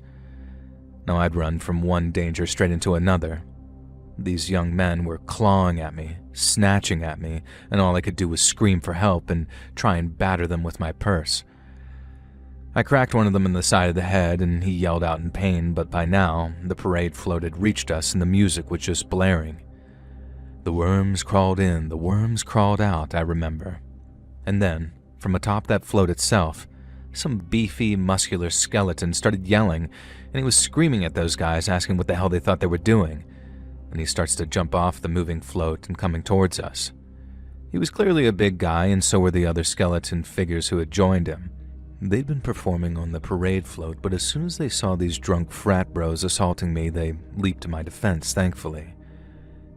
Now, I'd run from one danger straight into another. These young men were clawing at me, snatching at me, and all I could do was scream for help and try and batter them with my purse. I cracked one of them in the side of the head, and he yelled out in pain, but by now, the parade float had reached us and the music was just blaring. The worms crawled in, the worms crawled out, I remember. And then, from atop that float itself, some beefy, muscular skeleton started yelling, and he was screaming at those guys, asking what the hell they thought they were doing. And he starts to jump off the moving float and coming towards us. He was clearly a big guy, and so were the other skeleton figures who had joined him. They'd been performing on the parade float, but as soon as they saw these drunk frat bros assaulting me, they leaped to my defense, thankfully.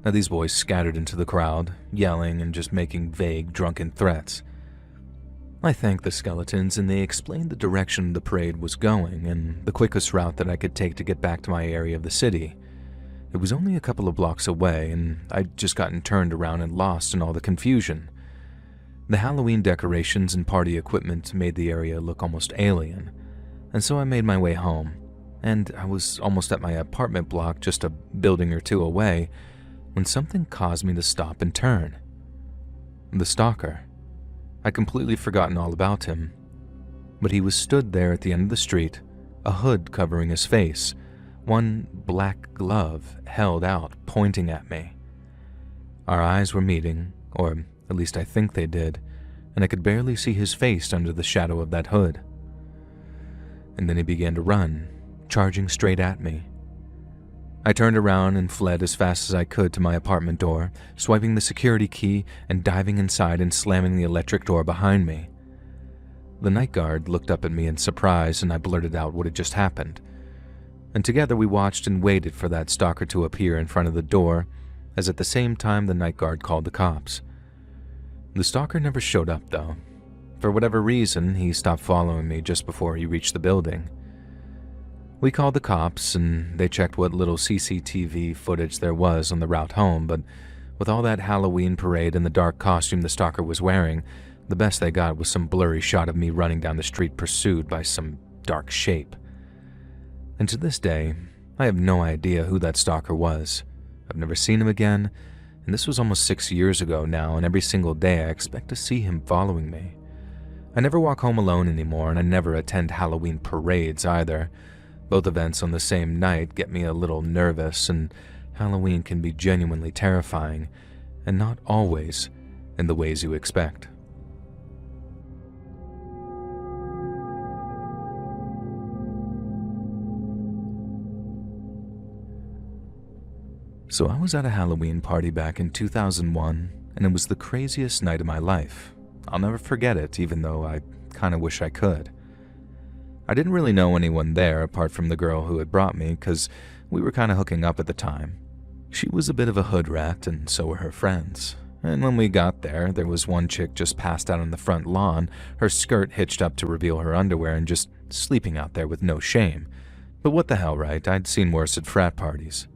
Now these boys scattered into the crowd, yelling and just making vague, drunken threats. I thanked the skeletons, and they explained the direction the parade was going and the quickest route that I could take to get back to my area of the city. It was only a couple of blocks away, and I'd just gotten turned around and lost in all the confusion. The Halloween decorations and party equipment made the area look almost alien, and so I made my way home, and I was almost at my apartment block just a building or two away when something caused me to stop and turn. The stalker. I'd completely forgotten all about him, but he was stood there at the end of the street, a hood covering his face, one black glove held out, pointing at me. Our eyes were meeting, or at least I think they did, and I could barely see his face under the shadow of that hood. And then he began to run, charging straight at me. I turned around and fled as fast as I could to my apartment door, swiping the security key and diving inside and slamming the electric door behind me. The night guard looked up at me in surprise, and I blurted out what had just happened. And together we watched and waited for that stalker to appear in front of the door, as at the same time the night guard called the cops. The stalker never showed up, though. For whatever reason, he stopped following me just before he reached the building. We called the cops, and they checked what little CCTV footage there was on the route home, but with all that Halloween parade and the dark costume the stalker was wearing, the best they got was some blurry shot of me running down the street pursued by some dark shape. And to this day, I have no idea who that stalker was. I've never seen him again, and this was almost 6 years ago now, and every single day I expect to see him following me. I never walk home alone anymore, and I never attend Halloween parades either. Both events on the same night get me a little nervous, and Halloween can be genuinely terrifying, and not always in the ways you expect. So I was at a Halloween party back in 2001, and it was the craziest night of my life. I'll never forget it, even though I kinda wish I could. I didn't really know anyone there apart from the girl who had brought me, because we were kinda hooking up at the time. She was a bit of a hood rat, and so were her friends. And when we got there was one chick just passed out on the front lawn, her skirt hitched up to reveal her underwear and just sleeping out there with no shame. But what the hell, right? I'd seen worse at frat parties.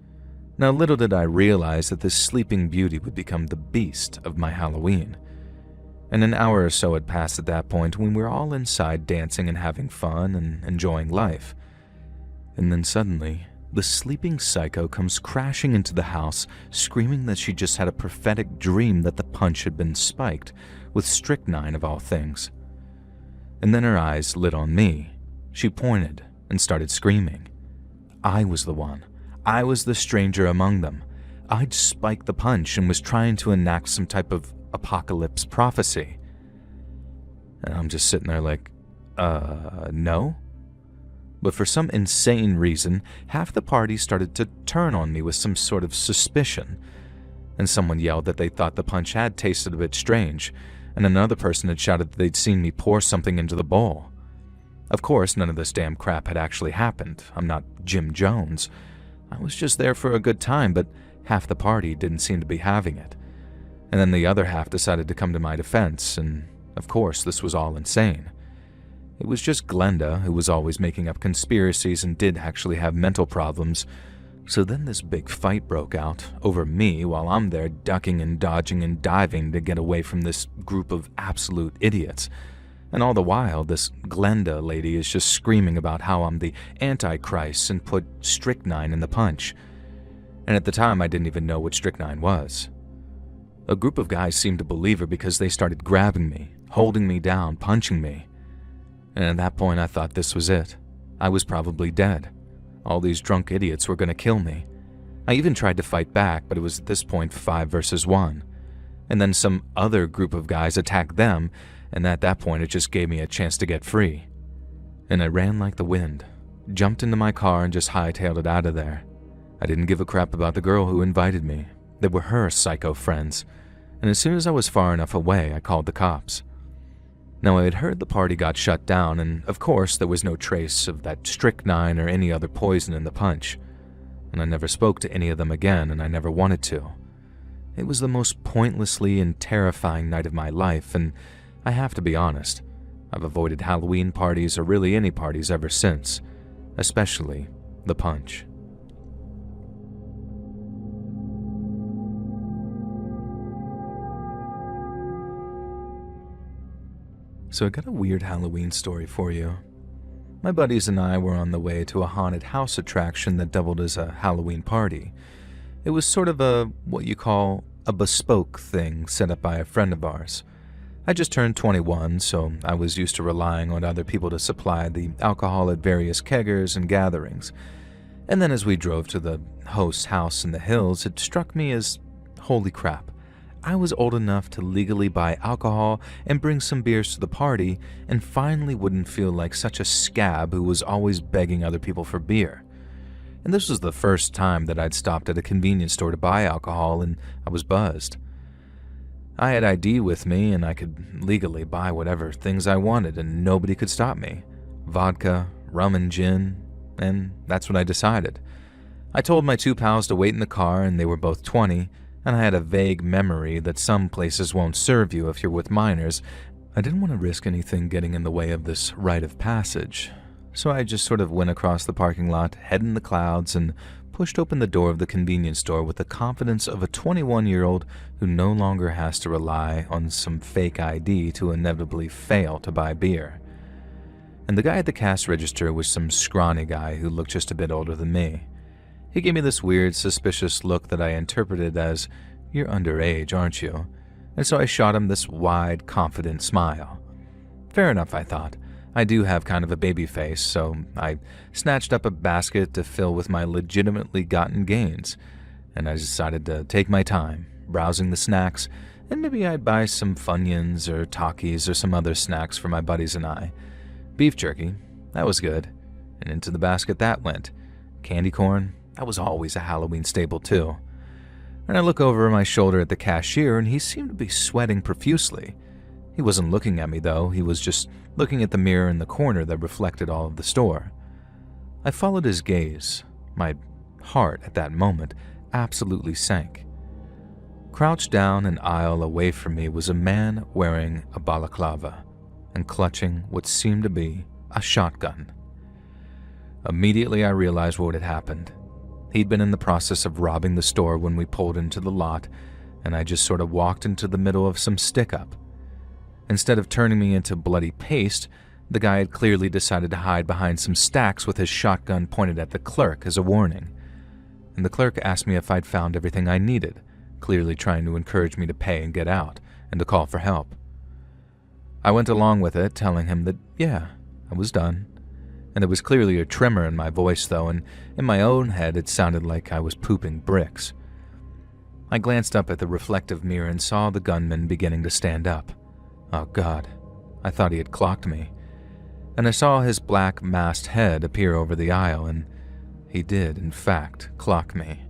Now, little did I realize that this sleeping beauty would become the beast of my Halloween. And an hour or so had passed at that point when we were all inside dancing and having fun and enjoying life. And then suddenly, the sleeping psycho comes crashing into the house, screaming that she just had a prophetic dream that the punch had been spiked, with strychnine of all things. And then her eyes lit on me. She pointed and started screaming. I was the one. I was the stranger among them. I'd spiked the punch and was trying to enact some type of apocalypse prophecy. And I'm just sitting there like, no? But for some insane reason, half the party started to turn on me with some sort of suspicion. And someone yelled that they thought the punch had tasted a bit strange, and another person had shouted that they'd seen me pour something into the bowl. Of course, none of this damn crap had actually happened. I'm not Jim Jones. I was just there for a good time, but half the party didn't seem to be having it. And then the other half decided to come to my defense, and of course this was all insane. It was just Glenda, who was always making up conspiracies and did actually have mental problems. So then this big fight broke out over me while I'm there ducking and dodging and diving to get away from this group of absolute idiots. And all the while, this Glenda lady is just screaming about how I'm the Antichrist and put strychnine in the punch. And at the time, I didn't even know what strychnine was. A group of guys seemed to believe her because they started grabbing me, holding me down, punching me. And at that point, I thought this was it. I was probably dead. All these drunk idiots were going to kill me. I even tried to fight back, but it was at this point 5 versus 1. And then some other group of guys attacked them, and at that point, it just gave me a chance to get free. And I ran like the wind, jumped into my car, and just hightailed it out of there. I didn't give a crap about the girl who invited me. They were her psycho friends. And as soon as I was far enough away, I called the cops. Now, I had heard the party got shut down, and of course there was no trace of that strychnine or any other poison in the punch. And I never spoke to any of them again, and I never wanted to. It was the most pointlessly and terrifying night of my life, and I have to be honest, I've avoided Halloween parties or really any parties ever since, especially the punch. So I got a weird Halloween story for you. My buddies and I were on the way to a haunted house attraction that doubled as a Halloween party. It was sort of what you call a bespoke thing set up by a friend of ours. I just turned 21, so I was used to relying on other people to supply the alcohol at various keggers and gatherings. And then as we drove to the host's house in the hills, it struck me as, holy crap. I was old enough to legally buy alcohol and bring some beers to the party and finally wouldn't feel like such a scab who was always begging other people for beer. And this was the first time that I'd stopped at a convenience store to buy alcohol, and I was buzzed. I had ID with me and I could legally buy whatever things I wanted and nobody could stop me. Vodka, rum and gin, and that's what I decided. I told my 2 pals to wait in the car and they were both 20, and I had a vague memory that some places won't serve you if you're with minors. I didn't want to risk anything getting in the way of this rite of passage, so I just sort of went across the parking lot, head in the clouds, and pushed open the door of the convenience store with the confidence of a 21-year-old who no longer has to rely on some fake ID to inevitably fail to buy beer. And the guy at the cash register was some scrawny guy who looked just a bit older than me. He gave me this weird, suspicious look that I interpreted as, "You're underage, aren't you?" And so I shot him this wide, confident smile. Fair enough, I thought. I do have kind of a baby face, so I snatched up a basket to fill with my legitimately gotten gains, and I decided to take my time, browsing the snacks, and maybe I'd buy some Funyuns or Takis or some other snacks for my buddies and I. Beef jerky, that was good, and into the basket that went. Candy corn, that was always a Halloween staple too. And I look over my shoulder at the cashier and he seemed to be sweating profusely. He wasn't looking at me though, he was just looking at the mirror in the corner that reflected all of the store. I followed his gaze. My heart at that moment absolutely sank. Crouched down an aisle away from me was a man wearing a balaclava and clutching what seemed to be a shotgun. Immediately I realized what had happened. He'd been in the process of robbing the store when we pulled into the lot, and I just sort of walked into the middle of some stick-up. Instead of turning me into bloody paste, the guy had clearly decided to hide behind some stacks with his shotgun pointed at the clerk as a warning. And the clerk asked me if I'd found everything I needed, clearly trying to encourage me to pay and get out, and to call for help. I went along with it, telling him that, yeah, I was done. And there was clearly a tremor in my voice, though, and in my own head it sounded like I was pooping bricks. I glanced up at the reflective mirror and saw the gunman beginning to stand up. Oh God, I thought he had clocked me. And I saw his black masked head appear over the aisle, and he did, in fact, clock me.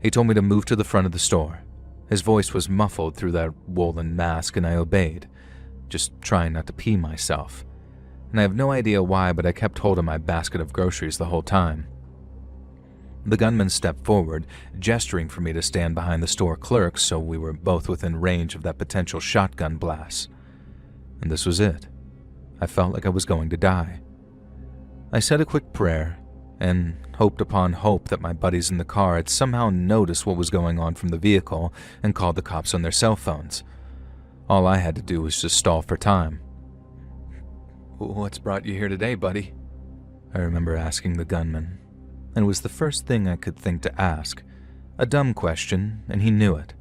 He told me to move to the front of the store. His voice was muffled through that woolen mask, and I obeyed, just trying not to pee myself. And I have no idea why, but I kept hold of my basket of groceries the whole time. The gunman stepped forward, gesturing for me to stand behind the store clerk so we were both within range of that potential shotgun blast. And this was it. I felt like I was going to die. I said a quick prayer and hoped upon hope that my buddies in the car had somehow noticed what was going on from the vehicle and called the cops on their cell phones. All I had to do was just stall for time. "What's brought you here today, buddy?" I remember asking the gunman, and it was the first thing I could think to ask. A dumb question, and he knew it,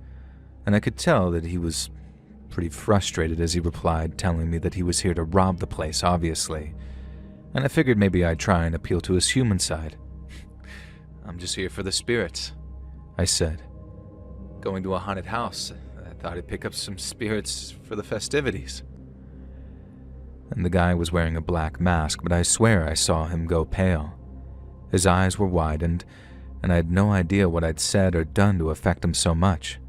and I could tell that he was pretty frustrated as he replied, telling me that he was here to rob the place, obviously, and I figured maybe I'd try and appeal to his human side. "I'm just here for the spirits," I said. "Going to a haunted house. I thought I'd pick up some spirits for the festivities." And the guy was wearing a black mask, but I swear I saw him go pale. His eyes were widened, and I had no idea what I'd said or done to affect him so much.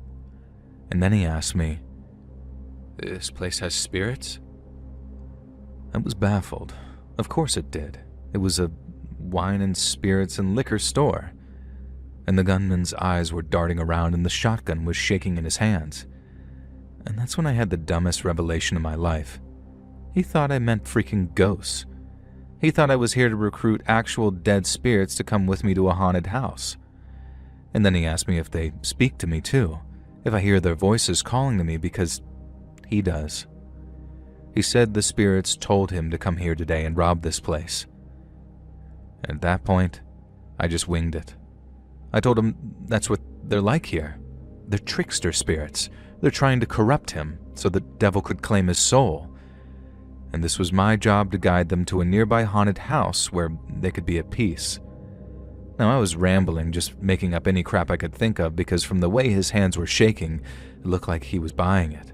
And then he asked me, "This place has spirits?" I was baffled. Of course it did. It was a wine and spirits and liquor store. And the gunman's eyes were darting around and the shotgun was shaking in his hands. And that's when I had the dumbest revelation of my life. He thought I meant freaking ghosts. He thought I was here to recruit actual dead spirits to come with me to a haunted house. And then he asked me if they speak to me too, if I hear their voices calling to me, because he does. He said the spirits told him to come here today and rob this place. At that point, I just winged it. I told him that's what they're like here. They're trickster spirits. They're trying to corrupt him so the devil could claim his soul. And this was my job to guide them to a nearby haunted house where they could be at peace. Now, I was rambling, just making up any crap I could think of, because from the way his hands were shaking, it looked like he was buying it.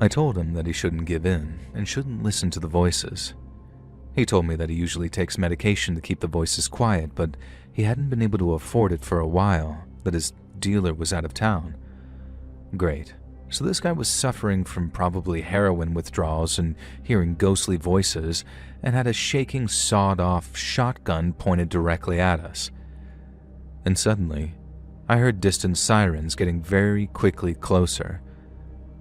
I told him that he shouldn't give in and shouldn't listen to the voices. He told me that he usually takes medication to keep the voices quiet, but he hadn't been able to afford it for a while, that his dealer was out of town. Great. So this guy was suffering from probably heroin withdrawals and hearing ghostly voices, and had a shaking, sawed-off shotgun pointed directly at us. And suddenly, I heard distant sirens getting very quickly closer.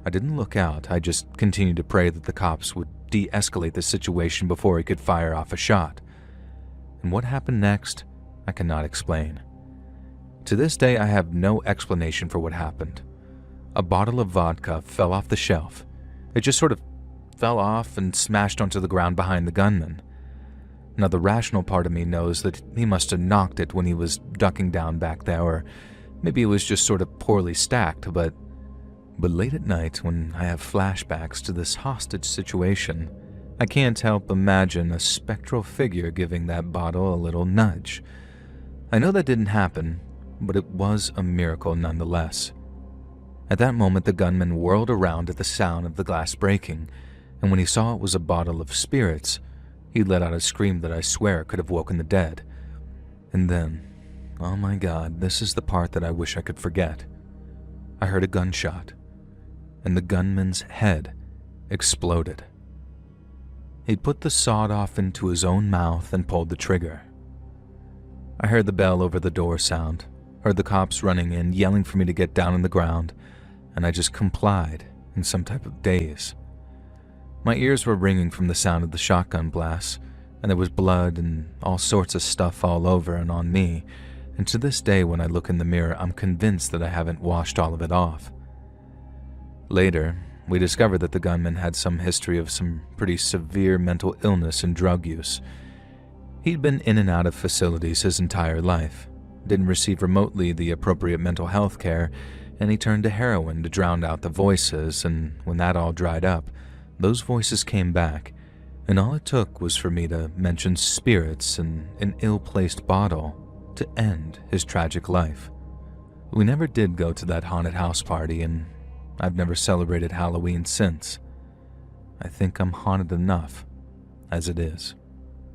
I didn't look out, I just continued to pray that the cops would de-escalate the situation before he could fire off a shot. And what happened next, I cannot explain. To this day, I have no explanation for what happened. A bottle of vodka fell off the shelf. It just sort of fell off and smashed onto the ground behind the gunman. Now, the rational part of me knows that he must have knocked it when he was ducking down back there, or maybe it was just sort of poorly stacked, but late at night, when I have flashbacks to this hostage situation, I can't help imagine a spectral figure giving that bottle a little nudge. I know that didn't happen, but it was a miracle nonetheless. At that moment, the gunman whirled around at the sound of the glass breaking, and when he saw it was a bottle of spirits, he let out a scream that I swear could have woken the dead. And then, oh my God, this is the part that I wish I could forget. I heard a gunshot, and the gunman's head exploded. He'd put the sawed-off into his own mouth and pulled the trigger. I heard the bell over the door sound, heard the cops running in, yelling for me to get down on the ground, and I just complied in some type of daze. My ears were ringing from the sound of the shotgun blasts, and there was blood and all sorts of stuff all over and on me, and to this day when I look in the mirror, I'm convinced that I haven't washed all of it off. Later, we discovered that the gunman had some history of some pretty severe mental illness and drug use. He'd been in and out of facilities his entire life, didn't receive remotely the appropriate mental health care, and he turned to heroin to drown out the voices, and when that all dried up, those voices came back, and all it took was for me to mention spirits and an ill-placed bottle to end his tragic life. We never did go to that haunted house party, and I've never celebrated Halloween since. I think I'm haunted enough as it is.